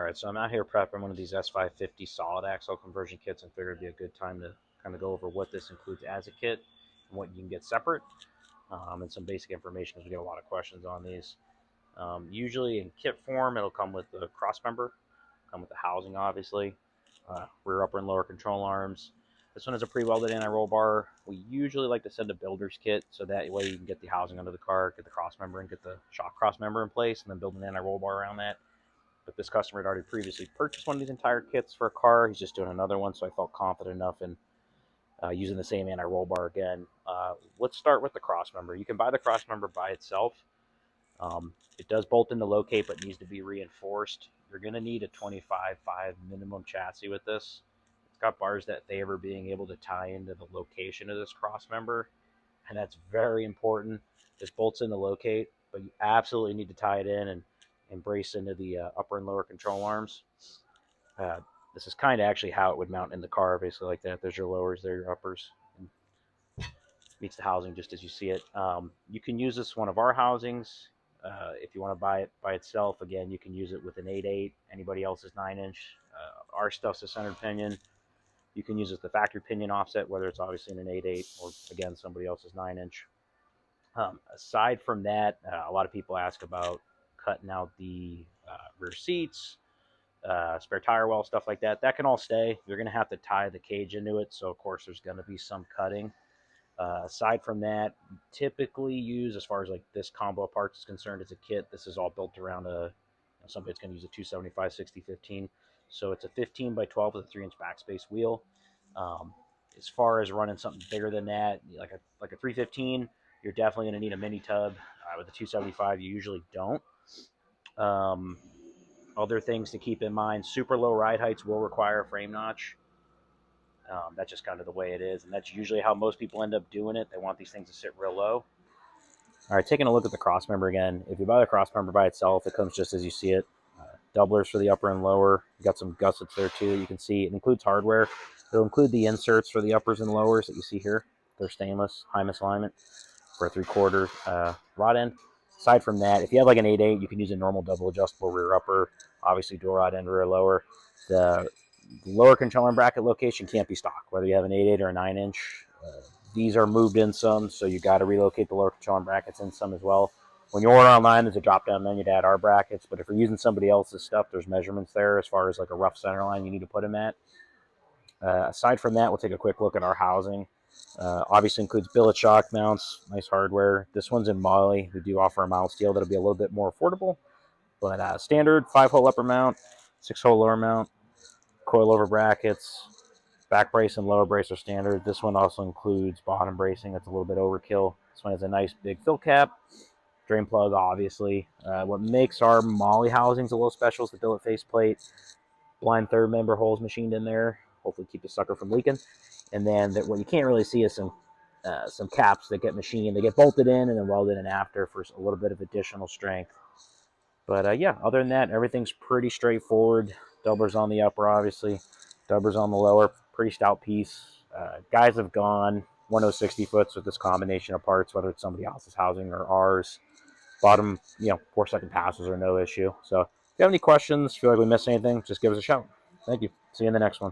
Alright, so I'm out here prepping one of these S550 solid axle conversion kits and figured it'd be a good time to kind of go over what this includes as a kit and what you can get separate, and some basic information because we get a lot of questions on these. Usually in kit form, it'll come with the cross member, come with the housing obviously, rear upper and lower control arms. This one is a pre-welded anti-roll bar. We usually like to send a builder's kit so that way you can get the housing under the car, get the cross member and get the shock cross member in place, and then build an anti-roll bar around that. But this customer had already previously purchased one of these entire kits for a car. He's just doing another one, so I felt confident enough in using the same anti-roll bar again. Let's start with the cross member. You can buy the cross member by itself. It does bolt into locate, but needs to be reinforced. You're going to need a 25.5 minimum chassis with this. It's got bars that favor being able to tie into the location of this cross member, and that's very important. This bolts into locate, but you absolutely need to tie it in and brace into the upper and lower control arms. This is kind of actually how it would mount in the car, basically like that. There's your lowers, there your uppers. And meets the housing just as you see it. You can use this one of our housings. If you want to buy it by itself, again, you can use it with an 8.8. Anybody else's 9-inch. Our stuff's a centered pinion. You can use it with the factory pinion offset, whether it's obviously in an 8.8 or, again, somebody else's 9-inch. Aside from that, a lot of people ask about cutting out the rear seats, spare tire well, stuff like that. That can all stay. You're going to have to tie the cage into it, so of course there's going to be some cutting. Aside from that, typically use, as far as like this combo of parts is concerned, as a kit. This is all built around somebody's going to use a 275 60-15. So it's a 15 by 12 with a 3-inch backspace wheel. As far as running something bigger than that, like a 315, you're definitely going to need a mini tub. With a 275, you usually don't. Other things to keep in mind: super low ride heights will require a frame notch. That's just kind of the way it is, and that's usually how most people end up doing it. They want these things to sit real low. All right, taking a look at the cross member again. If you buy the cross member by itself, it comes just as you see it. Doublers for the upper and lower. You got some gussets there too. You can see it includes hardware. It'll include the inserts for the uppers and lowers that you see here. They're stainless, high misalignment for a 3/4 rod end. Aside from that, if you have like an 8.8, you can use a normal double adjustable rear upper. Obviously, dual rod end, rear lower. The lower control arm bracket location can't be stock, whether you have an 8.8 or a 9-inch. These are moved in some, so you got to relocate the lower control arm brackets in some as well. When you order online, there's a drop-down menu to add our brackets, but if you're using somebody else's stuff, there's measurements there as far as like a rough center line you need to put them at. Aside from that, we'll take a quick look at our housing. Obviously includes billet shock mounts, nice hardware. This one's in Moly. We do offer a mild steel that'll be a little bit more affordable, but standard 5-hole upper mount, 6-hole lower mount, coilover brackets, back brace and lower brace are standard. This one also includes bottom bracing. That's a little bit overkill. This one has a nice big fill cap, drain plug, obviously. What makes our Moly housings a little special is the billet faceplate, blind third member holes machined in there. Hopefully keep the sucker from leaking. And then what you can't really see is some caps that get machined. They get bolted in and then welded in after for a little bit of additional strength. But yeah, other than that, everything's pretty straightforward. Doublers on the upper, obviously. Doublers on the lower. Pretty stout piece. Guys have gone 1060 foots with this combination of parts, whether it's somebody else's housing or ours. Bottom, 4-second passes are no issue. So if you have any questions, feel like we missed anything, just give us a shout. Thank you. See you in the next one.